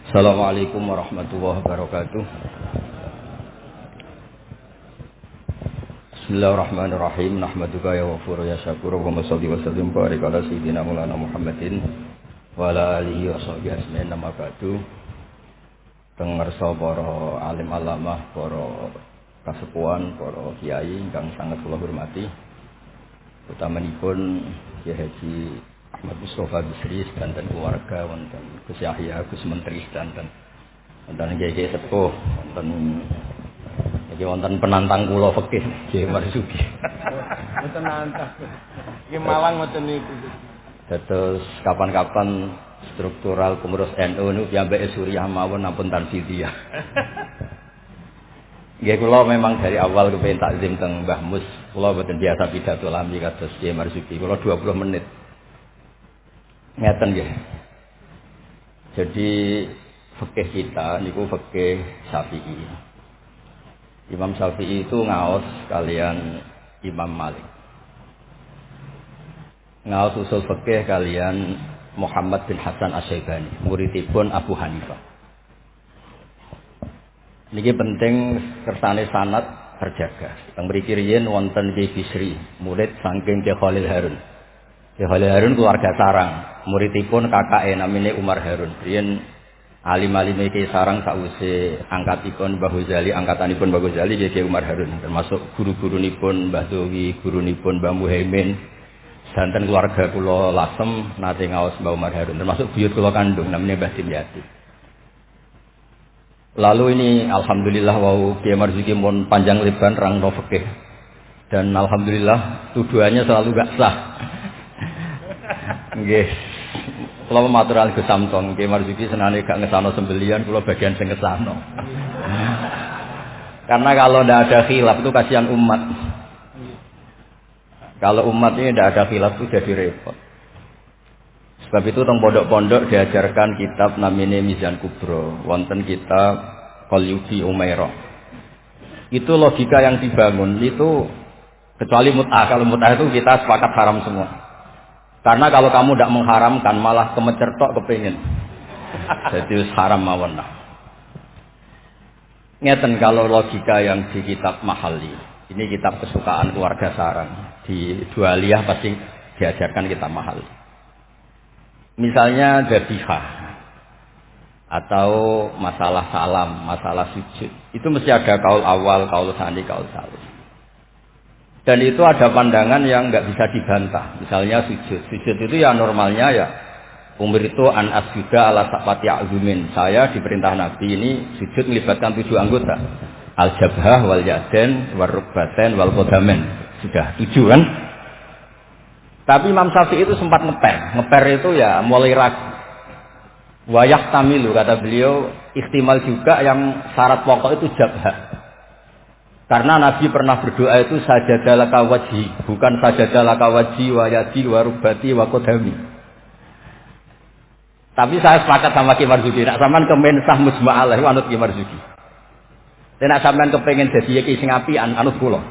Assalamualaikum warahmatullahi wabarakatuh. Bismillahirrahmanirrahim. Nahmaduka ya ghafur ya syakur wa sholli wa sallim barik ala sayyidina Maulana Muhammadin wa ala alihi wa sahbihi ajmain. Nama ba'du. Pengersa para alim alamah, para kasepuhan, para kiai ingkang sangat kula hormati. Utamanipun Kyai Haji Ahmad Mustofa Bisri dan keluarga, wonten Gus Yahya, Gus Menteri dan Kyai sepuh, wonten penantang kula fikih Kyai Marzuki. Mboten nantang. Iki Malang mboten niku. Terus kapan-kapan struktural pengurus NU niku piyambake Suriah mawon ampun tanfidiyah. Nggih kula memang dari awal kepengin takzim teng Mbah Mus, kula mboten biasa pidato lami kados Kyai Marzuki. Kula 20 menit. Ngeten nggih. Jadi fikih kita niku fikih Syafi'i. Imam Syafi'i itu ngaos kalian Imam Malik. Ngaos usul fikih kalian Muhammad bin Hasan Asy-Syaibani, muridipun Abu Hanifah. Niki penting kersane sanad terjaga. Teng mriki riyen wonten Ki Bisri, murid saking Ki Khalil Harun. Ki Khalil Harun keluarga sarang, muridipun kakake namine Umar Harun. Riyen alim-alime Ki Sarang sawise angkatipun Mbah Ghazali, angkatanipun Mbah Ghazali Ki Umar Harun, termasuk guru-gurunipun Mbah Dowi, gurunipun Mbah Muhaimin. Santen keluarga kula Lasem nate ngaos Mbah Umar Harun, termasuk buyut kula kandung namanya Mbah Dimyati. Lalu ini alhamdulillah wau Kyai Marzuki mun panjang lebar nerangno fikih. Dan alhamdulillah tuduhannya selalu gak sah. Nggih. Kula matur alih Gus Samtong, Kyai Marzuki senane gak ngesano sembelian, kula bagian sing ngesano. Karena kalau ndak ada khilaf itu kasihan umat. Kalau umat ini tidak ada khilaf itu jadi repot. Sebab itu teng pondok-pondok diajarkan kitab namanya Mizan Kubro, wonten kitab Qalyubi Umairah. Itu logika yang dibangun itu kecuali mut'ah. Kalau mut'ah itu kita sepakat haram semua. Karena kalau kamu tidak mengharamkan malah kemecertok kepingin. Jadi haram mawon. Ngeten kalau logika yang di kitab Mahali. Ini kitab kesukaan keluarga sarang. Di Dualiyah pasti diajarkan kitab Mahali. Misalnya dzabihah atau masalah salam, masalah sujud, itu mesti ada kaul awal, kaul tsani, kaul tsalits. Dan itu ada pandangan yang nggak bisa dibantah. Misalnya sujud itu ya normalnya ya umur itu an asjuda ala sabati azumin. Saya diperintah Nabi ini sujud melibatkan 7 anggota, al jabhah wal yaden wal rukbaten wal qadamen. Sudah 7 kan? Tapi Imam Syafi'i itu sempat ngeper itu ya mulai ragu. Wayah tamilu kata beliau, ikhtimal juga yang syarat pokok itu jabhah. Karena Nabi pernah berdoa itu sajadalaka wajhi, bukan sajadalaka wajhi wa yadi wa rubati wa qadami. Tapi saya sepakat sama Kyai Marzuki, nek sampean kemen sah mujma'alah anut Kyai Marzuki. Nek sampean kepengin dadi iki sing apian anut kula.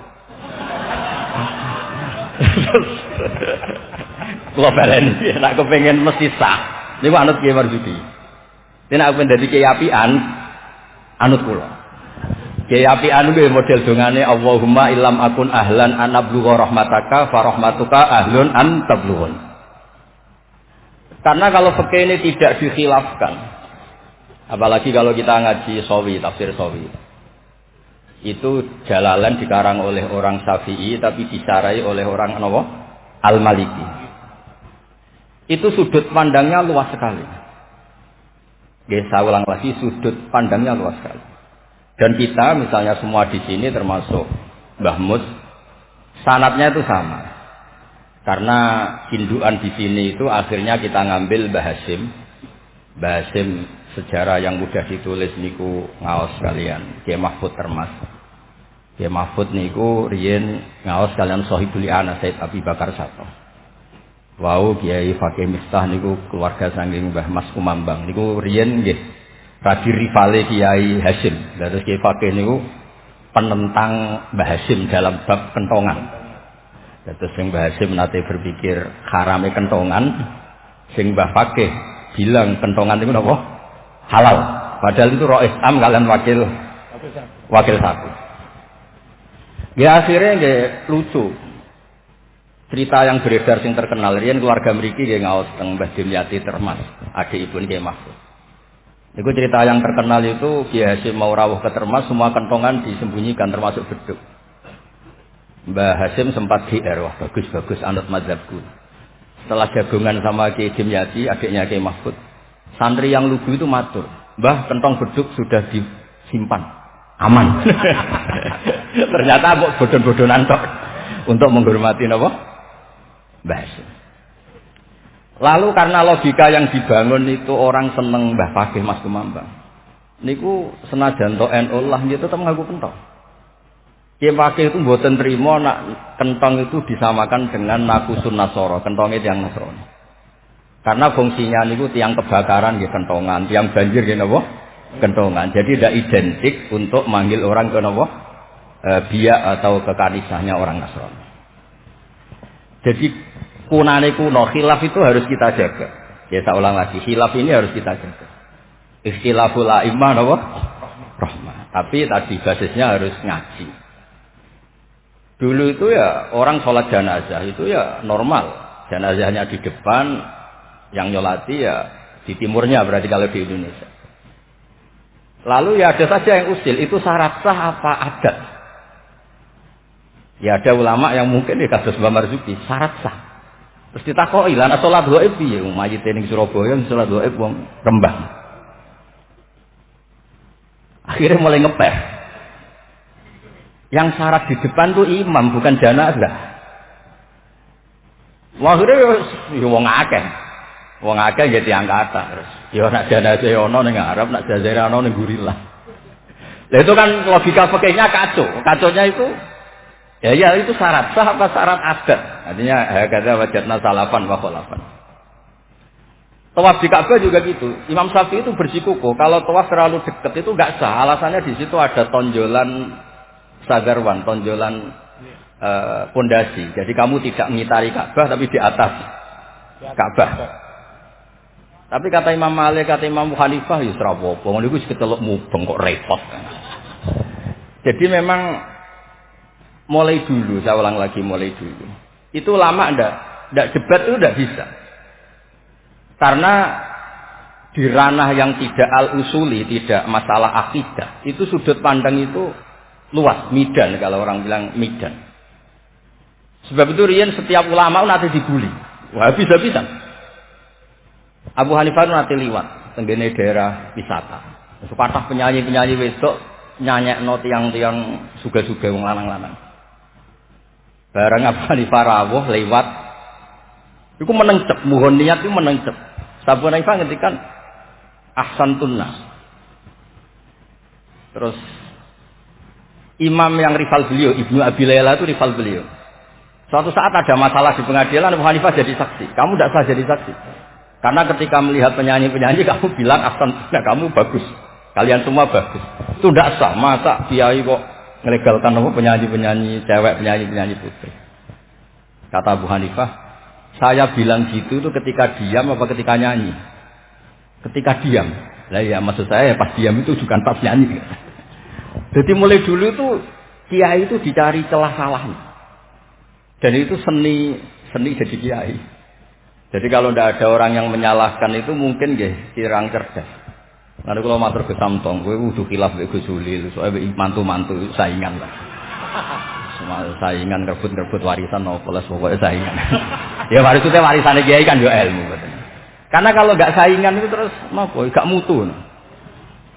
Kula baleni nek kepengin mesti sah niku anut Kyai Marzuki. Nek aku dadi kiai apian anut kula. Kiai apian kuwi model dongane Allahumma illam akun ahlan an ablugha rahmataka fa rahmatuka ahlun an tablughun. Karena kalau fikih ini tidak dikhilafkan, apalagi kalau kita ngaji Sawi, tafsir Sawi. Itu Jalalain dikarang oleh orang Syafi'i tapi disarai oleh orang apa? Al-Maliki. Itu sudut pandangnya luas sekali. Saya ulang lagi, sudut pandangnya luas sekali. Dan kita misalnya semua di sini termasuk Mbah Mus, sanadnya itu sama. Karena hinduan di sini itu akhirnya kita ngambil Mbah Hasyim. Mbah Hasyim sejarah yang mudah ditulis niku ngaos kalian Kyai Mahfud Termas. Kyai Mahfud niku riyen ngaos kalian Shahibul I'anah Said Abi Bakar Sato. Wau Kyai Fakih Miftah niku keluarga saking Mbah Mas Kumambang niku riyen nggih radi rivale Kyai Hasyim. Terus Kyai Fakih niku penentang Mbah Hasyim dalam bab kentongan. Terus sing Mbah Hasyim nate berpikir harame kentongan, sing Mbah Fakih bilang kentongan niku napa? halal. Padahal itu roh Islam kalian wakil satu. Ya akhirnya nggih lucu. Cerita yang beredar sing terkenal riyen keluarga mriki nggih ngaos teng Mbah Dimyati Termas, adik ibu Nggih Mahfud. Niku cerita yang terkenal itu Ki Hasyim mau rawuh ke Termas, semua kentongan disembunyikan termasuk beduk. Mbah Hasyim sempat GR, wah bagus anut mazhabku. Setelah jagungan sama Ki Dimyati, adiknya Ki Mahfud, santri yang lugu itu matur, "Mbah, kentong beduk sudah disimpan, aman." Ternyata bodon-bodonan tok untuk menghormati napa? Mbah Hasyim. Lalu karena logika yang dibangun itu orang seneng Mbah Fakih Mas Kumambang. Niku senajan to NU lah gitu tetep ngaku kentong. Ki Fakih itu mboten trima nak kentong itu disamakan dengan nakusun Nasara, kentongnya tiang Nasrani. Karena fungsinya niku tiang kebakaran nggih kentongan, tiang banjir nggih napa? Kentongan. Jadi tidak identik untuk manggil orang ke napa? Biak atau ke kanisahnya orang Nasrani. Jadi kunane kuno, khilaf itu harus kita jaga. Ya saya ulang lagi, khilaf ini harus kita jaga. Ikhtilaful a'immah napa? Rahmah. Tapi tadi basisnya harus ngaji. Dulu itu ya orang sholat jenazah itu ya normal. Jenazahnya di depan, yang nyolati ya di timurnya berarti kalau di Indonesia. Lalu ya ada saja yang usil, itu syarat sah apa adat? Ya ada ulama yang mungkin di kasus Mbah Marzuki syarat sah. Terus ditakoki, "Lah nek salat dhaif piye? Mayit ning Surabaya salat dhaif wong Rembang." Akhirnya mulai ngepeh. Yang syarat di depan tuh imam bukan jenazah. Akhirnya ya wong akeh. Wong akeh ya tiyang kathah terus. Ya nek jenazah ana ning Arab, nek jenazah ana ning Gurilah. Lah itu kan logika fikihnya kacau. Kacaunya itu ya itu syarat sah apa syarat adat? Artinya kata wajadna salafan wa khalafan. Tawaf di Ka'bah juga gitu. Imam Syafi'i itu bersikukuh kalau tawaf terlalu dekat itu enggak sah. Alasannya di situ ada tonjolan sagarwan, tonjolan pondasi. Jadi kamu tidak mengitari Ka'bah tapi di atas Ka'bah. Tapi kata Imam Malik, kata Imam Hanifah ya ora apa-apa. Ngono iku keteluk mubeng kok repot. Jadi memang mulai dulu, saya ulang lagi mulai dulu. Itu lama enggak debat itu enggak bisa. Karena di ranah yang tidak al-usuli, tidak masalah akidah, itu sudut pandang itu luas, midan kalau orang bilang midan. Sebab itu riyen setiap ulama nanti dibully. Wah, bisa-bisa. Abu Hanifah nanti liwat tenggene daerah wisata. Sepatah penyanyi-penyanyi wedok nyanyekno tiang-tiang suga-suga wong lanang-lanang. Bareng Abu Hanifah rawuh lewat iku menencep, mohon niat iku menencep. Abu Hanifah ngendikan ahsantun nas. Terus imam yang rival beliau, Ibnu Abi Layla itu rival beliau. Suatu saat ada masalah di pengadilan, Abu Hanifah jadi saksi. Kamu tidak sah jadi saksi. Karena ketika melihat penyanyi-penyanyi, kamu bilang ahsantun, kamu bagus. Kalian semua bagus. Itu tidak sah. Masa kiai kok melegalkan penyanyi-penyanyi cewek, penyanyi-penyanyi putri. Kata Abu Hanifah, saya bilang gitu itu ketika diam apa ketika nyanyi? Ketika diam. Lah ya maksud saya pas diam itu bukan pas nyanyi. Jadi mulai dulu itu kiai itu dicari celah salahnya. Dan itu seni jadi kiai. Jadi kalau tidak ada orang yang menyalahkan itu mungkin nggih kirang cerdas. Lalu kalau matur ke Samtong, kowe kudu khilaf mek Gus Ulil, soalnya mantu-mantu saingan lah. Semua saingan rebut-rebut warisan nopo les pokoknya saingan. Ya maksudnya warisan kiai kan yo ilmu betul. Karena kalau enggak saingan itu terus napa gak mutu.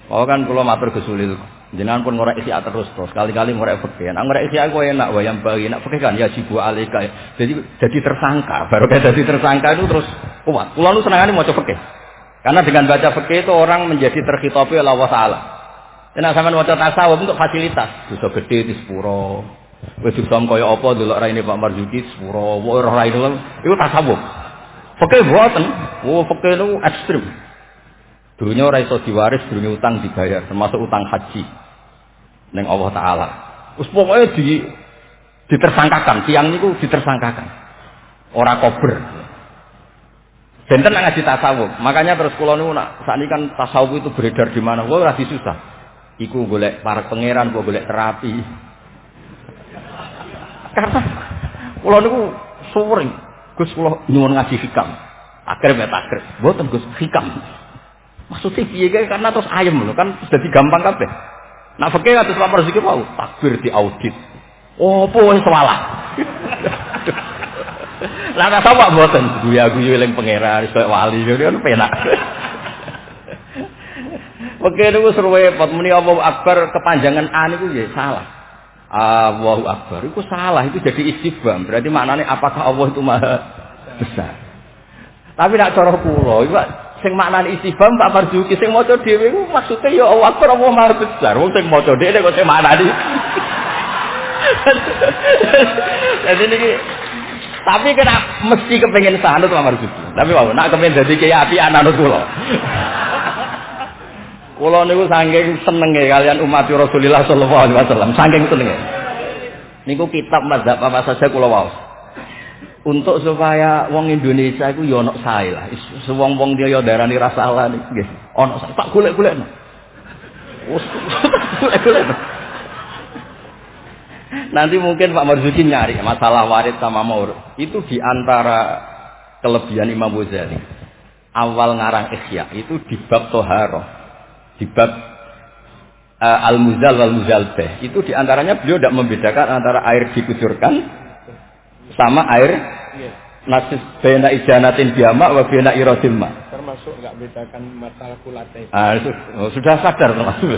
Oh kan kula matur Gus Ulil, jenengan pun ngorek isi terus kali-kali ngorek fikih. Nek ngorek isi aku enak wae yang bagi nek fikih kan ya jibu alika. Jadi tersangka, baru kayak jadi tersangka itu terus kuat. Kula nu senengane maca fikih. Karena dengan baca fikih itu orang menjadi terkhitabi oleh Allah Taala. Nek sampean maca tasawuf untuk fasilitas, dosa gede di sepuro. Wis dosa kaya apa delok raine Pak Marzuki sepuro, ora raine iku tasawuf. Fikih boten. Oh, fikih itu ekstrem. Dunia ora iso diwaris, dunia utang dibayar, termasuk utang haji ning Allah Taala. Wis pokoke ditersangkakan, tiang niku ditersangkakan. Ora kober. Benten nak ngaji tasawuf. Makanya terus kula niku nak sakniki kan tasawuf itu beredar di mana? Wah, ora susah. Iku golek para pangeran, golek terapi. Karena kula niku suwering, Gus kula nyuwun ngaji hikam. Takrib ya takrib. Mboten Gus hikam. Maksudnya piye karena terus ayem lho kan dadi gampang kabeh. Nak fikih kados Pak Marzuki mau takbir di audit. Opo wis salah. Lah ana sapa mboten guyu-guyu eling pangeran iso wali kan penak. Fikih niku repot muni Allahu Akbar kepanjangan A niku nggih salah. Allahu Akbar itu salah, itu jadi istifham. Berarti maknanya apakah Allah itu maha besar. Tapi nak cara kula iku sing maknane istifham Pak Marzuki sing maca dhewe iku maksude ya Allah Akbar Allah maha besar. Wong sing maca dhewe kok sing maknane. Jadi niki tapi kena mesti kepengen sanut Pak Marzuki. Tapi wae nak kepengen dadi kiai apian anut kula. Kula niku saking senenge kalian umat Rasulullah sallallahu alaihi wasallam, saking senenge. Niku kitab mazhab apa saja kula waos. Untuk supaya wong Indonesia iku ya ono sae lah. Wong-wong dia ya darani rasalah nggih. Ono tak golek-golekno. Wes golek-golekno. Nanti mungkin Pak Marzuki nyari masalah warid sama maur. Itu di antara kelebihan Imam Ghazali. Awal ngarang Ihya itu di bab Thaharah. Di bab Al-Muzal wal Muzalbah. Itu di antaranya beliau tidak membedakan antara air dikucurkan sama air nasis baina ijanatin biama wa baina iradil ma. Termasuk enggak bedakan masalah kulate. Sudah sadar termasuk.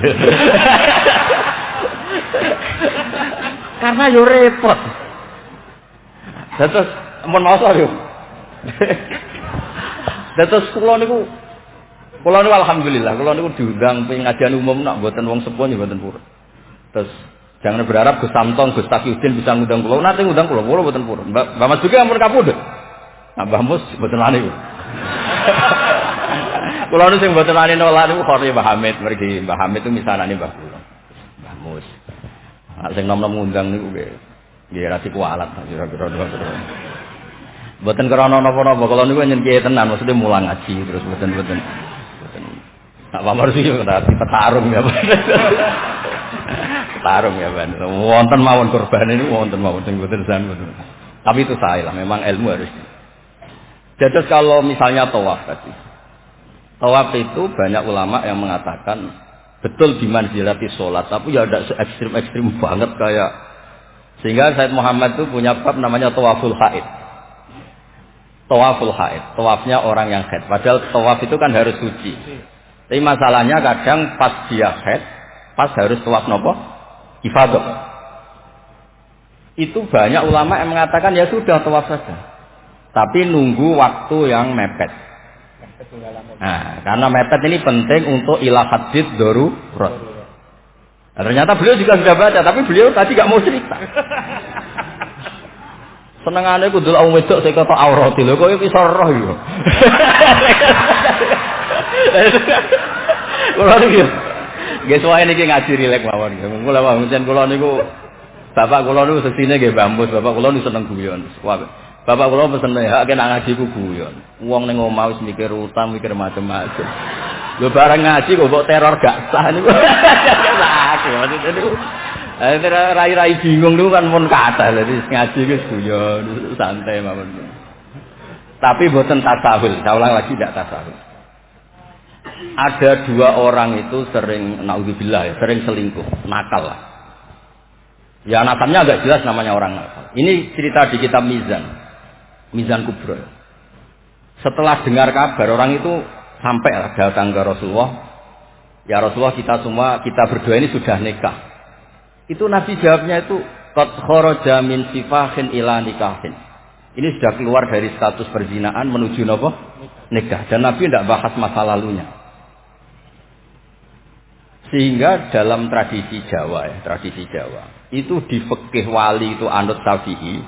Karena yo repot. Terus ampun maos yo. Terus kula niku alhamdulillah kula niku diundang pengajian umum nak mboten wong sepuh nggih mboten purun. Terus jangan berharap Gus Samton, Gus Taqiyuddin bisa ngundang kula. Nate ngundang kula mboten purun. Mbak Mas juga ampun kapundhut. Nah Mbah Mus mboten wani. Kula niku sing mboten wani nolak niku Khori Mbah Hamid, mergi Mbah Hamid itu misanane Mbah kula. Mbah Mus. Sing nom-nom ngundang niku nggih ra kualat kira-kira. Mboten krana napa-napa kula niku nyen kiye tenan maksudnya mulang ngaji terus mboten. Nak pamor sih kena petarung ya. Petarung ya Ban. Wonten mawon korban ini wonten mawon sing mboten san mboten. Tapi itu saya lah memang ilmu harus. Jadi kalau misalnya tawaf tadi. Tawaf itu banyak ulama yang mengatakan betul di manzilati sholat, tapi ya ada ekstrim banget kayak sehingga Said Muhammad itu punya bab namanya tawaful haid. Tawaful haid, tawafnya orang yang haid. Padahal tawaf itu kan harus suci. Tapi masalahnya kadang pas dia haid, pas harus tawaf nopo ifadah. Itu banyak ulama yang mengatakan ya sudah tawaf saja, tapi nunggu waktu yang mepet. Nah, karena mepet ini penting untuk ilah hadid darurat. Nah, ternyata beliau juga sudah baca, tapi beliau tadi gak mau cerita. Senengane kudu wong wedok sing ketok aurat lho, kok iso roh yo. Kula niku nggih wae niki ngaji rilek mawon. Kula wae kula niku bapak kula niku sesine nggih Mbah Mus, bapak kula niku seneng guyon. Bapak kula pesen hak nek ngaji ku guyon. Wong ning omah wis mikir utang, mikir macam-macam. Lho bareng ngaji kok teror gak sah niku. Maksudnya niku rai-rai bingung niku kan mun kathah lha ngaji wis guyon, santai mawon. Tapi mboten tasawuf, saya ulang lagi tidak tasawuf. Ada dua orang itu sering naudzubillah ya, sering selingkuh, nakal lah. Ya nakalnya agak jelas namanya orang nakal. Ini cerita di kitab Mizan Kubro. Setelah dengar kabar orang itu sampai datang ke Rasulullah. Ya Rasulullah kita berdua ini sudah nikah. Itu Nabi jawabnya itu qad kharaja min sifahin ila nikahin. Ini sudah keluar dari status perzinaan menuju apa? Nikah. Dan Nabi tidak bahas masa lalunya. Sehingga dalam tradisi Jawa itu di fikih wali itu anut Syafi'i,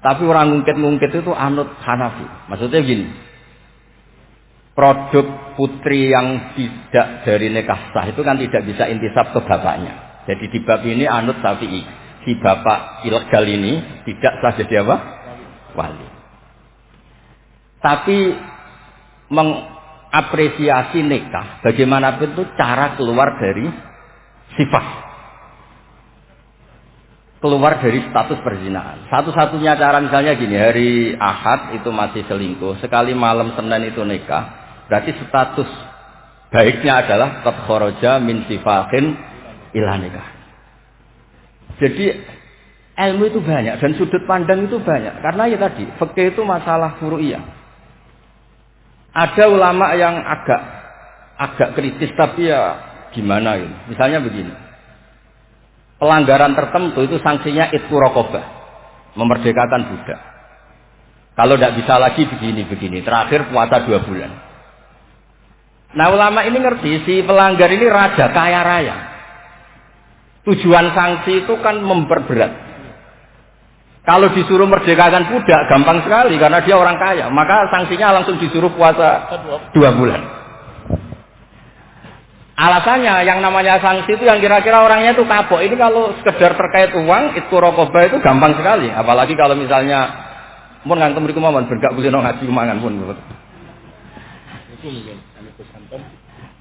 tapi orang ngungkit itu anut Hanafi. Maksudnya gini, produk putri yang tidak dari nikah sah itu kan tidak bisa intisab ke bapaknya. Jadi di bab ini anut Syafi'i, si bapak ilegal ini tidak sah jadi apa? Wali. Tapi mengapresiasi nikah, bagaimanapun itu cara keluar dari sifat, keluar dari status perzinahan. Satu-satunya cara misalnya gini, hari Ahad itu masih selingkuh, sekali malam Senin itu nikah, berarti status baiknya adalah qad kharaja min sifahin ila nikah. Jadi ilmu itu banyak dan sudut pandang itu banyak. Karena ya tadi, fikih itu masalah furu'iyah. Ada ulama yang agak kritis tapi ya gimana gitu. Misalnya begini. Pelanggaran tertentu itu sanksinya itqu raqabah, memerdekakan budak. Kalau tidak bisa lagi begini. Terakhir puasa 2 bulan. Nah ulama ini ngerti si pelanggar ini raja kaya raya. Tujuan sanksi itu kan memperberat. Kalau disuruh merdekakan budak gampang sekali karena dia orang kaya, maka sanksinya langsung disuruh puasa 2 bulan. Alasannya yang namanya sanksi itu yang kira-kira orangnya itu kapok. Ini kalau sekedar terkait uang, itqu raqabah itu gampang sekali. Apalagi kalau misalnya mun ngantem mriku mawon ben gak kulino ngaji mangan pun.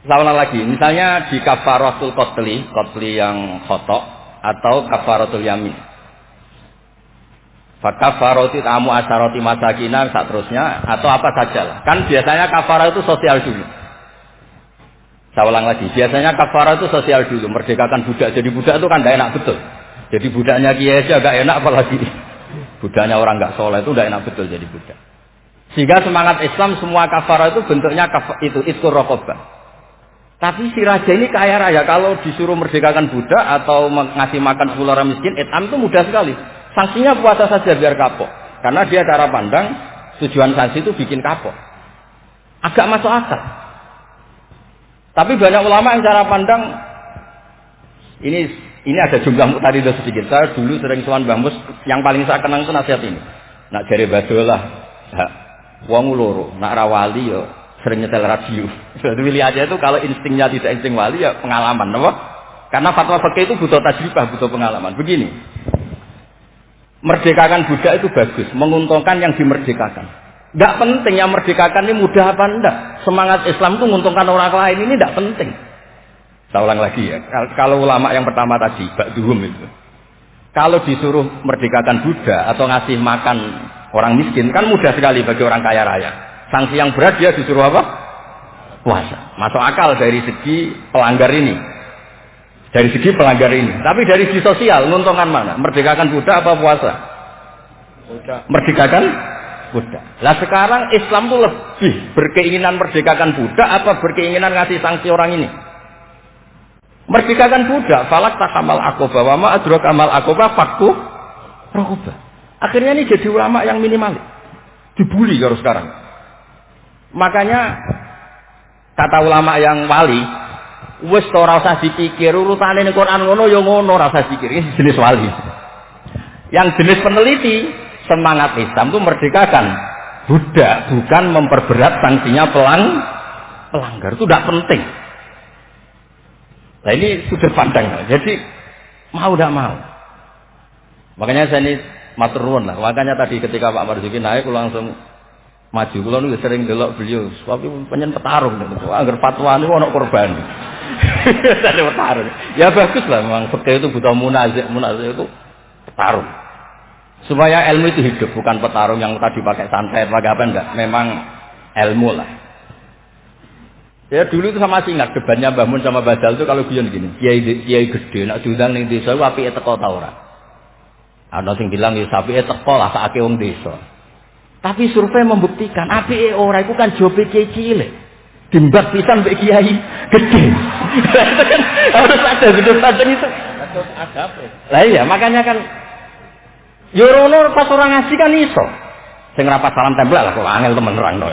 Salah lagi, misalnya di kafaratul qatli yang khotok atau kafaratul yamin. Kafaratu tamu asharati masakina seterusnya atau apa sajalah. Kan biasanya kafarah itu sosial dulu. Saya ulang lagi, biasanya kafarah itu sosial dulu, merdekakan budak. Jadi budak itu kan tidak enak betul. Jadi budaknya kiai aja gak enak, apalagi budaknya orang gak soleh itu tidak enak betul jadi budak. Sehingga semangat Islam semua kafarah itu bentuknya itu itqu raqabah. Tapi si raja ini kaya raya, kalau disuruh merdekakan budak atau ngasih makan 10 orang miskin, etam itu mudah sekali. Sanksinya puasa saja biar kapok. Karena dia cara pandang tujuan sanksi itu bikin kapok. Agak masuk akal. Tapi banyak ulama yang cara pandang ini ada jumlah muqtadidah sedikit. Saya dulu sering sowan Mbah Mus, yang paling saya kenang itu nasihat ini. Nak jare badolah. Wong loro, nak ra wali yo sering nyetel radio. Jadi pilih aja itu kalau instingnya tidak insting wali ya pengalaman, apa? Karena fatwa fikih itu butuh tajribah, butuh pengalaman. Begini. Merdekakan budak itu bagus, menguntungkan yang dimerdekakan. Enggak penting yang merdekakan ini mudah apa enggak. Semangat Islam itu menguntungkan orang lain ini enggak penting. Saya ulang lagi ya. Kalau ulama yang pertama tadi, Ba'duhum itu. Kalau disuruh merdekakan budak atau ngasih makan orang miskin kan mudah sekali bagi orang kaya raya. Sanksi yang berat dia disuruh apa? Puasa. Masuk akal dari segi pelanggar ini. Dari segi pelanggar ini. Tapi dari segi sosial, menguntungkan mana? Merdekakan budak apa puasa? Merdekakan budak. Lah sekarang Islam tuh lebih berkeinginan merdekakan budak apa berkeinginan ngasih sanksi orang ini? Merdekakan budak. Falak takamal aqobah wa ma adraka amal aqobah fakku raqabah. Akhirnya ini jadi ulama yang minimalis. Dibully kalau sekarang. Makanya kata ulama yang wali, wis ora usah dipikir urutane ning Quran ngono ya ngono, ora usah dipikir. Ini jenis wali. Yang jenis peneliti, semangat Islam itu merdekakan budak, bukan memperberat sanksinya pelanggar. Itu tidak penting. Nah ini sudah pandang. Jadi mau tidak mau. Makanya saya ini matur nuwun lah. Makanya tadi ketika Pak Marzuki naik, aku langsung maju. Kalau nu sering delok beliau, tapi penyen petarung. Angger fatwa niku ana korban. Ada petarung. Ya bagus lah, memang fikih itu butuh munazih itu petarung. Supaya ilmu itu hidup, bukan petarung yang tadi pakai santet, pakai apa enggak. Memang ilmu lah. Ya dulu itu sama masih ingat debatnya Mbah Mun sama Mbah Dal itu kalau guyon gini, kiai gede nak diundang ning desa ku apike teko ta ora. Ana sing bilang ya apike teko lah sakake wong desa. Tapi survei membuktikan apike ora iku kan jobe kiai cilik. Dimbak pisan mbek kiai gede. Harus ada sudut-sudut itu. Lah iya, makanya kan yo rono pas orang ngasih kan iso. Sing rapat salam tempel lah kok angel temen nerangno.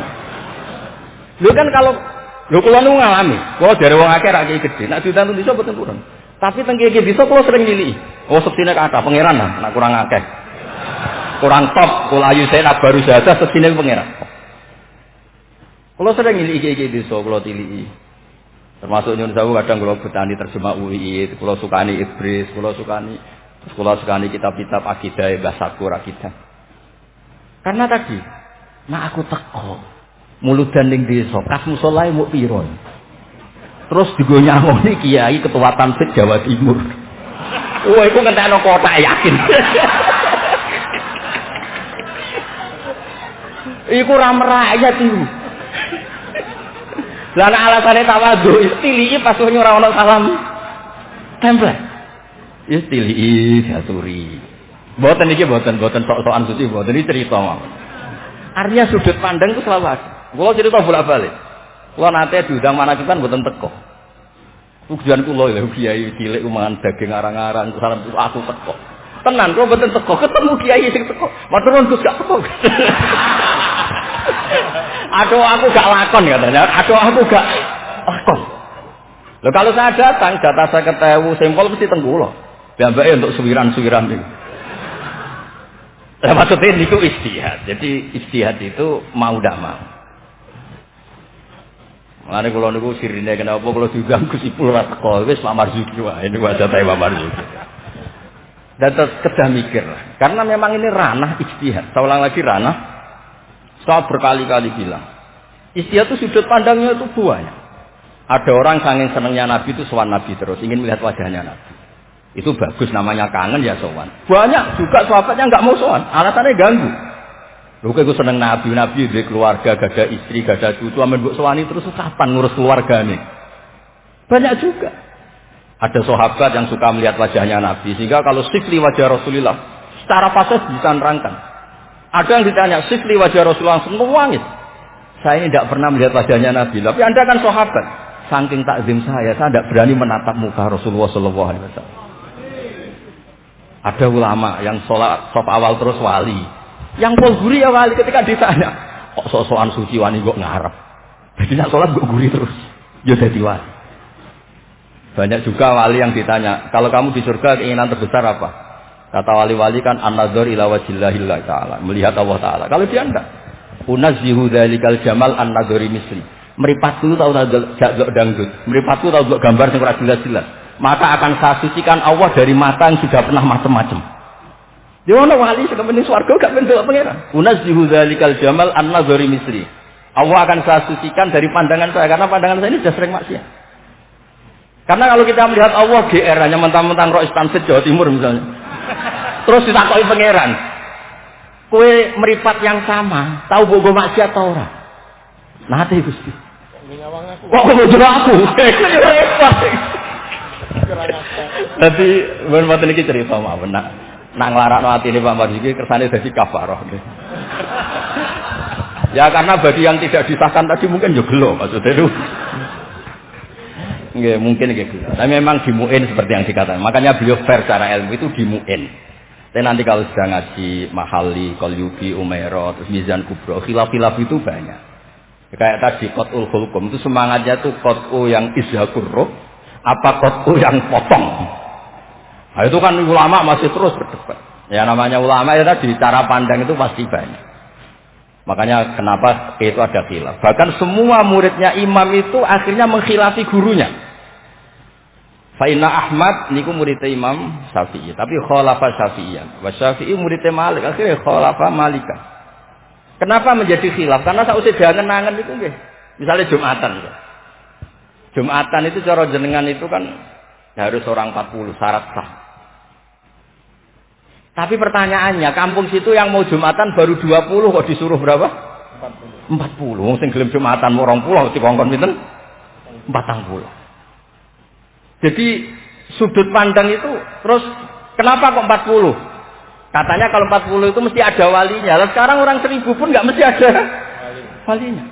Lho kan kalau lho kula nu ngalami, kula dari wong akeh ra kiai gede, nek diuntun desa boten kurang. Tapi teng kiai desa kula sering niliki. Oh septine kathah pangeran lah, nek kurang akeh. Kurang top, kula ayu saya nak baru saja septine pangeran. Kula sering niliki kiai desa, kula tiliki. Termasuk nyun sewu kadang kula betani terjemah UI, kula sukani Ibris, kula sukani kitab-kitab akidah Mbah Sakur akidah. Karena tadi, nek aku teko Muludan ning desa, kas musolae muk piro. Terus digo nyangoni kiai ketua Tamsir Jawa Timur. Wah, iku ngentekno kotak yakin. Iku ra merakyat iku. Lah nek alasane tawadhu istiliki pas ora ono salam tempel. Istiliki diaturi. Mboten iki mboten sok-sokan suci mboten iki cerita mawon. Artinya sudut pandang itu selalu ada. Kula cerita bolak-balik. Kula nate diundang manajemen mboten teko. Tujuan kula ya kiai cilik mangan daging arang-arang terus aku teko. Tenan kula mboten teko, ketemu kiai sing teko. Matur nuwun Gus gak teko. Aduh aku gak lakon katanya. Aduh aku gak lakon. Loh kalau saya datang jatah saya ketemu sampel mesti teng kula. Biambake untuk suwiran-suwiran niku. Lah maksudnya niku ijtihad. Jadi ijtihad itu mau ndak mau. Mane kula niku sirine kenapa kula diganggu sipul ora teko wis Pak Marzuki wae niku aja Pak Marzuki. Dan kedah mikir. Karena memang ini ranah ijtihad. Saya ulang lagi ranah. Saya berkali-kali bilang. Ijtihad itu sudut pandangnya itu banyak. Ada orang saking senengnya Nabi itu sowan Nabi terus ingin melihat wajahnya Nabi. Itu bagus namanya kangen ya sowan. Banyak juga sahabatnya enggak mau sowan, alasannya ganggu. Lho kok seneng Nabi duwe keluarga, gak ada istri, gak ada cucu, amen mbok sowani terus kapan ngurus keluargane. Banyak juga. Ada sahabat yang suka melihat wajahnya Nabi sehingga kalau sifli wajah Rasulullah secara fasih bisa nerangkan. Ada yang ditanya sifli wajah Rasulullah langsung nangis. Saya ini tidak pernah melihat wajahnya Nabi, tapi Anda kan sahabat. Saking takzim saya tidak berani menatap muka Rasulullah sallallahu alaihi wasallam. Ada ulama yang sholat sop awal terus wali. Yang guri ya wali ketika ditanya, kok sok-sokan suci wani kok ngarep. Jadi nak sholat kok guri terus. Ya jadi wali. Banyak juga wali yang ditanya, kalau kamu di surga keinginan terbesar apa? Kata wali-wali kan an-nadzar ila wajhillahil ta'ala, melihat Allah Ta'ala. Kalau dia enggak, unazzihu dzalikal jamal an-nadzari misli. Mripatku tau jak dangdut. Mripatku tau gambar sing ora jelas-jelas. Maka akan saya sucikan Allah dari mata yang sudah pernah macam-macam. Dia ono wali sing kepen swarga gak pendelok pangeran. Unazzihu dzalikal jamal an-nadzari misli. Allah akan saya sucikan dari pandangan saya karena pandangan saya ini sudah sering maksiat. Karena kalau kita melihat Allah GR hanya mentang-mentang roh Tamsir Jawa Timur misalnya. Terus ditakoki pangeran. Kowe meripat yang sama, tahu bogo maksiat ta ora? Nate Gusti. Nyawang aku. Kok bojo aku? Repot. Dadi ben mboten iki cerita mawon nak nglarakno atine Pak Marzuki kersane dadi kafarah. Ya karena bagi yang tidak disahkan tadi mungkin yo gelo maksudnya itu. Nggih, mungkin nggih gelo. Tapi memang dimuin seperti yang dikatakan. Makanya beliau fair secara ilmu itu dimuin. Dan nanti kalau sudah ngaji Mahali, Qalyubi, Umairah, terus Mizan Kubra, khilaf-khilaf itu banyak. Kayak tadi Qat'ul Hulkum itu semangatnya tuh Qat'u yang izhakur roh, apa Qat'u yang potong. Nah, itu kan ulama masih terus berdebat. Ya namanya ulama ya tadi cara pandang itu pasti banyak. Makanya kenapa itu ada khilaf. Bahkan semua muridnya imam itu akhirnya mengkhilafi gurunya. Fa'inna Ahmad niku muridnya Imam Syafi'i, tapi khalafa Syafi'iyan. Wa Syafi'i muridnya Malik, akhirnya khalafa Malikah. Kenapa menjadi khilaf? Karena sausé jangan-angan itu nggih. Misalnya Jumatan. Jumatan itu cara jenengan itu kan harus orang 40 syarat sah. Tapi pertanyaannya, kampung situ yang mau Jumatan baru 20 kok disuruh berapa? 40. 40. Wong sing gelem Jumatan mau 20 dikongkon pinten? 40. Jadi sudut pandang itu terus kenapa kok 40? Katanya kalau 40 itu mesti ada walinya. Lalu sekarang orang 1000 pun nggak mesti ada walinya.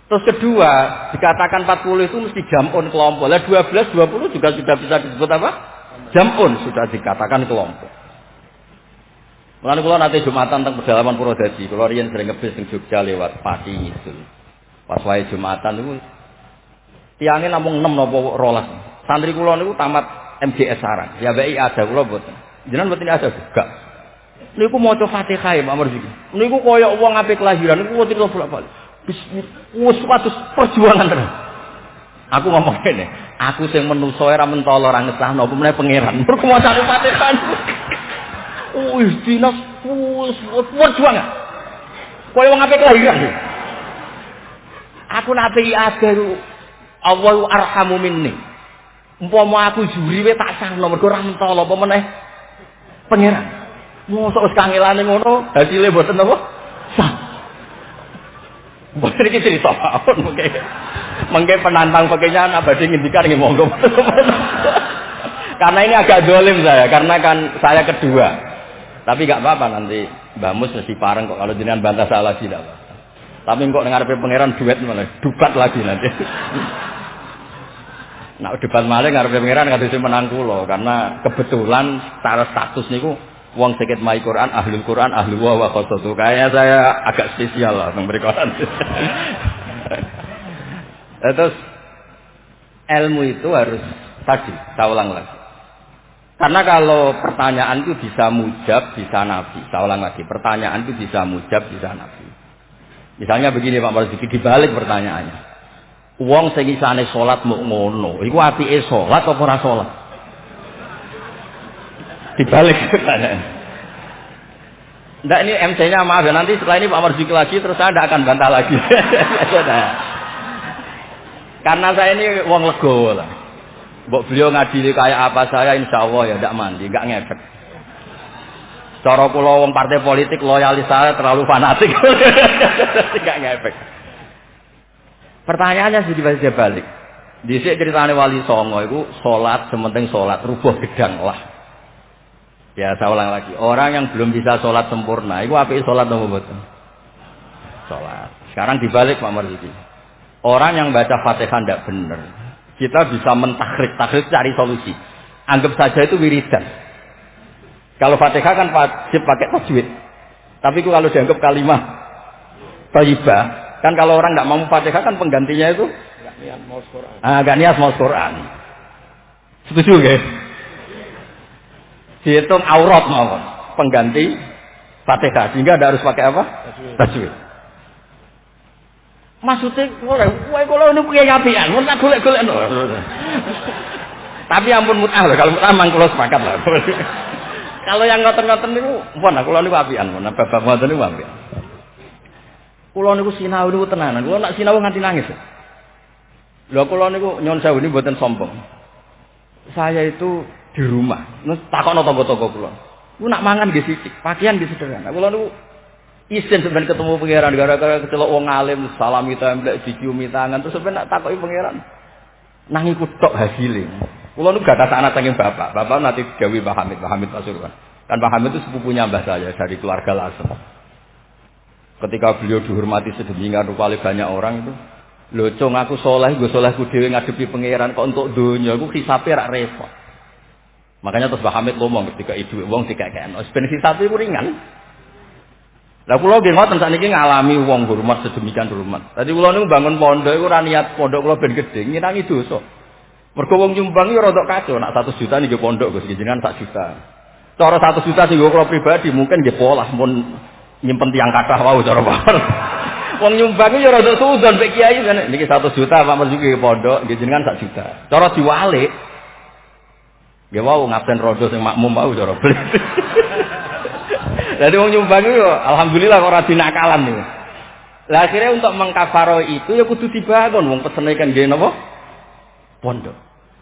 Terus kedua, dikatakan 40 itu mesti jam'un kelompok. Lah 12, 20 juga sudah bisa disebut apa? Jam'un sudah dikatakan kelompok. Mulane kula nate Jumatan teng pedalaman Purwodadi. Kula riyen sering ngebis teng Jogja lewat Pati ngidul. Pas wae Jumatan niku tiangnya namung 6 napa 12. Santri kula niku tamat MJS Sarang. Ya baik ada kula mboten. Jenengan mboten ada juga. Niku maca Fatihah ya Pak Marzuki. Niku kaya wong ape kelahiran niku mboten bolak-balik. Wis wates perjuangan terus. Aku ngomong ngene, aku sing menungso ora mentolo ora ngesahno apa meneh pangeran. Mergo maca Fatihah. Wis dinas perjuangan. Kaya wong ape kelahiran. Aku nak pi ade Allahu arhamu minni. Umpama aku juri we tak sangno mergo ora mentolo apa meneh pangeran. Mosok wis kangelane ngono, hasile mboten apa? Sah. Mboten iki cerita mawon mengke penantang pekerjaan abadi ngendikan nggih monggo. Karena ini agak dolim saya, karena kan saya kedua. Tapi enggak apa-apa nanti Mbak Mus mesti pareng kok kalau jenengan bantah salah tidak apa. Tapi kok ngarepe pangeran duet malah dukat lagi nanti. Nah debat malah ngarepe pangeran kadose menang kula karena kebetulan secara status niku wong seket mai Quran, ahlul Quran, ahlu wa qasatu. Kayaknya saya agak spesial lah memberi Quran. Terus ilmu itu harus tadi, saya ulang lagi. Karena kalau pertanyaan itu bisa mujab, bisa nafi. Saya ulang lagi, pertanyaan itu bisa mujab, bisa nafi. Misalnya begini Pak Marzuki, dibalik pertanyaannya. Wong sing isane salat muk ngono, iku apike salat apa ora salat? Dibalik pertanyaan. Ndak ini MC-nya maaf ya, nanti setelah ini Pak Marzuki lagi terus saya tidak akan bantah lagi. Karena saya ini wong legowo lah. Mbok beliau ngadili kayak apa saya insya Allah ya tidak mandi, enggak ngefek. Cara kula wong partai politik loyalis saya terlalu fanatik. Enggak ngefek. Pertanyaannya sedikit balik. Dhisik ceritane Wali Songo iku salat sementing salat rubuh gedang lah. Ya saya ulang lagi, orang yang belum bisa sholat sempurna, itu apike sholat atau mboten? Sholat. Sekarang dibalik Pak Marzuki. Orang yang baca Fatihah tidak benar, kita bisa mentakhrik cari solusi. Anggap saja itu wiridan. Kalau Fatihah kan wajib pakai tajwid. Tapi kalau dianggap kalimah thayyibah, kan kalau orang nggak mau Fatihah kan penggantinya itu nggak niat mau Quran. Nggak niat mau Quran. Setuju nggih? Dihitung aurat mawon pengganti Fatihah sehingga ada harus pakai apa? Tajwid. Maksudnya kalau ini punya nyapian, mau tak golek-golek no. Tapi ampun mutah loh, kalau mutah mang kalau sepakat lah. Kalau yang ngoten-ngoten niku pun aku niku apian, mun bab ngoten niku apian. Kula niku sinau niku tenanan, kula nak sinau nganti nangis. Lha kula niku nyuwun sewu niku mboten sombong. Saya itu di rumah, takokno tangga-tangga kula. Ku nak mangan nggih sithik, pakaian nggih sederhana. Kula niku isin sampeyan ketemu pangeran gara-gara kecelok wong alim, salami templek diciumi tangan terus sampeyan nak takoki pangeran. Nang iku tok hasile. Kula niku gadah anak saking bapak. Bapak nanti gawe Pak Hamid Pasuruan. Kan Pak Hamid itu sepupunya mbah saya dari keluarga Lasem. Ketika beliau dihormati sedemikian rupa oleh banyak orang itu, lho cung aku saleh, nggo salehku dhewe ngadepi pangeran kok untuk donya iku hisabe rak repot. Makanya terus Mbah Hamid ngomong ketika ibu wong dikekekno, ben hisabe ku ringan. Lah kula nggih ngoten sakniki ngalami wong hormat sedemikian hormat. Tadi kula niku bangun pondok iku ora niat pondok kula ben gedhe, ngirangi dosa. Mergo wong nyumbang iki rada kacau, nak 1 juta niki pondok Gus jenengan 1 juta. Cara 1 juta sing kula pribadi mungkin nggih polah mun nyimpen tiyang kathah wau cara par. Wong nyumbang iki rada suudon mek kiai niki 1 juta Pak Marzuki pondok nggih jenengan 1 juta. Cara diwalik nggih wau ngabsen rodo sing makmum wau cara beli. Jadi wong nyumbang itu alhamdulillah ora dinakalan niku. Lah akhirnya untuk mengkafaro itu ya kudu dibangun wong pesene kan nggih napa? Pondok.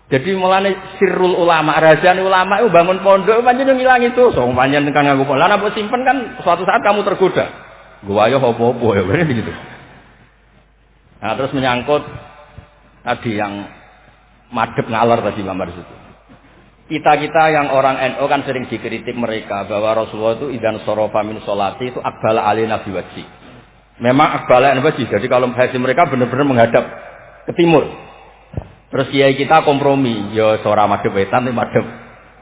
Jadi mulane sirrul ulama, rahasiane ulama itu bangun pondok pancen ngilangi dosa. Wong pancen kan nganggo pondok. Lah nek simpen kan suatu saat kamu tergoda. Gua ayo apa-apa ya bener gitu. Nah, terus menyangkut tadi yang madhep ngalor tadi Mbak Marzuki. Kita yang orang NU kan sering dikritik mereka bahwa Rasulullah itu idan sorofa min sholati itu akbala alina biwajhi. Memang akbala alina biwajhi. Jadi kalau versi mereka benar-benar menghadap ke timur. Terus kiai kita kompromi, ya sora madhep wetan tapi madhep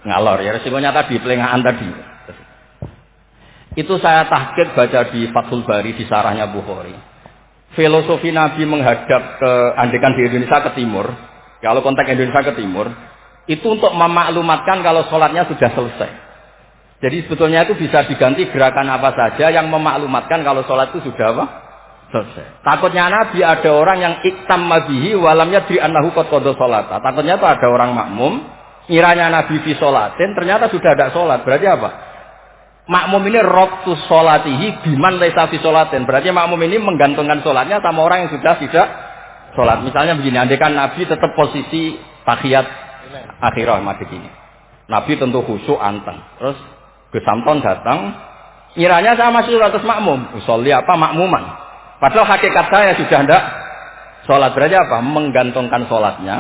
ngalor. Ya resikonya tadi pelengahan tadi. Itu saya tahqiq baca di Fathul Bari di sarahnya Bukhari. Filosofi Nabi menghadap ke andekan di Indonesia ke timur. Kalau konteks Indonesia ke timur itu untuk memaklumatkan kalau sholatnya sudah selesai. Jadi sebetulnya itu bisa diganti gerakan apa saja yang memaklumatkan kalau sholat itu sudah apa? Selesai. Takutnya Nabi ada orang yang iktamma bihi walam yadri annahu qad qada sholata. Takutnya itu ada orang makmum, kiranya Nabi fi sholatin ternyata sudah ada sholat. Berarti apa? makmum ini rabtu sholatihi biman laisa fi sholatin. Berarti makmum ini menggantungkan sholatnya sama orang yang sudah tidak sholat. Misalnya begini, andaikan Nabi tetap posisi tahiyat akhirah madhep ini. Nabi tentu khusyuk anteng. Terus Gus Samton datang, kiranya saya masih atas makmum. Usolli apa makmuman. Padahal hakikat saya sudah tidak sholat. Berarti apa? Menggantungkan sholatnya,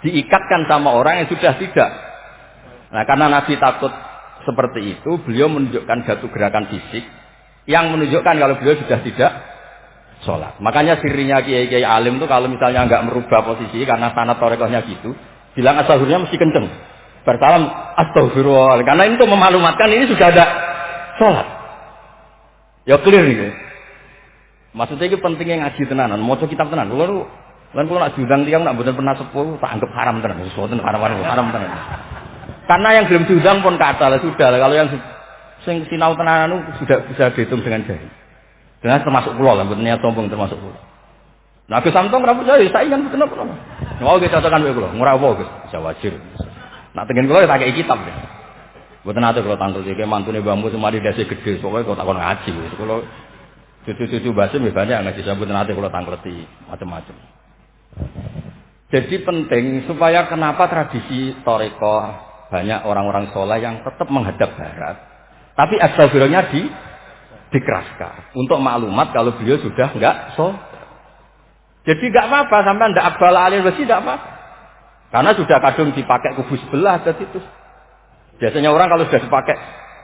diikatkan sama orang yang sudah tidak. Nah, karena Nabi takut seperti itu, beliau menunjukkan satu gerakan fisik yang menunjukkan kalau beliau sudah tidak sholat. Makanya sirinya kiai-kiai alim itu kalau misalnya nggak merubah posisi karena sanad torekohnya gitu, bilang astagfirullah mesti kenceng. Bersalam astagfirullah. Karena itu memaklumatkan ini sudah ada sholat. Ya clear nih. Maksudnya itu pentingnya ngaji tenanan, mau kitab tenan. Lalu nak diundang tiang nak bener pernah sepuh, tak anggap haram tenan. Sesuatu haram tenan. Karena yang belum diundang pun kata lah sudah. Kalau yang sing sinau tenanan sudah bisa dihitung dengan jari. Dengan termasuk pulau lah, betulnya sombong termasuk pulau. Nah, Gus Samtong rapat saya ingat betul apa? Mau kita cocokkan pulau, murah apa Gus? Bisa wajib. Nak tengen pulau tak kayak kitab deh. Betul nanti kalau tanggal jadi mantune bambu semari dasi gede, pokoknya kalau takon ngaji. Kalau cucu-cucu basim banyak ngaji sabut nanti kalau tangkleti macam-macam. Jadi penting supaya kenapa tradisi toreko banyak orang-orang soleh yang tetap menghadap barat, tapi astagfirullahnya dikeraskan untuk maklumat kalau beliau sudah enggak sholat. Jadi enggak apa-apa sampai ndak akbal alil besi enggak apa-apa. Karena sudah kadung dipakai kubu sebelah ke situ. Biasanya orang kalau sudah dipakai,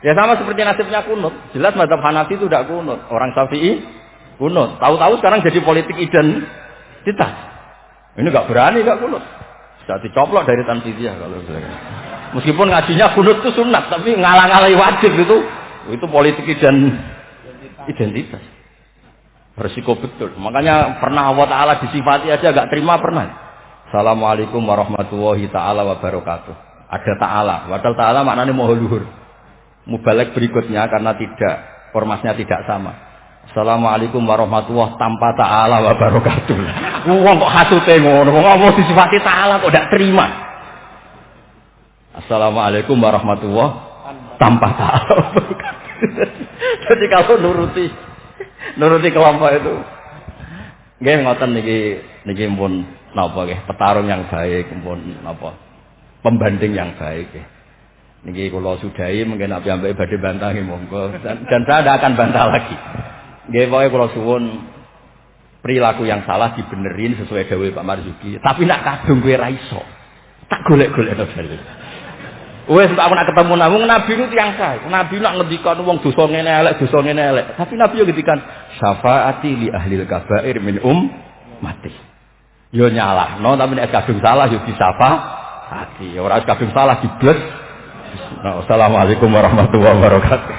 ya sama seperti nasibnya kunut. Jelas mazhab Hanafi itu tidak kunut, orang Syafi'i kunut. Tahu-tahu sekarang jadi politik identitas. Ini enggak berani enggak kunut. Sudah dicoplok dari tanfidiyah kalau misalnya. Meskipun ngajinya kunut itu sunat, tapi ngalang-ngalai wajib itu politik identitas. Resiko betul. Makanya pernah Allah Ta'ala disifati aja gak terima pernah. Assalamualaikum warahmatullahi ta'ala wabarakatuh. Ada ta'ala. Padahal ta'ala maknanya mau luhur. Mubalek berikutnya karena tidak, formasnya tidak sama. Assalamualaikum warahmatullahi tanpa ta'ala wabarakatuh. Wong kok hasute ngono, wong apa disifati ta'ala kok gak terima. Assalamualaikum warahmatullahi tanpa ta'ala. Jadi kalau nuruti kelompok itu nggih ngoten niki pun napa nggih petarung yang baik pun napa pembanding yang baik nggih. Niki kula sudahi mungkin ambek badhe bantah nggih monggo dan saya tidak akan bantah lagi. Nggih pokoke kula suwun perilaku yang salah dibenerin sesuai dawuh Pak Marzuki, tapi nak kadung kowe ra iso. Tak golek-golekno dalil. Wes aku nak ketemu Nabi itu yang sah. Nabi nak ngendikan wong dosa ngene elek. Tapi Nabi yo ngendikan syafaati li ahlil kabair min mati. Yo nyalahno tapi nek kadung salah yo disafaati. Ora kadung salah dibles. Assalamualaikum warahmatullahi wabarakatuh.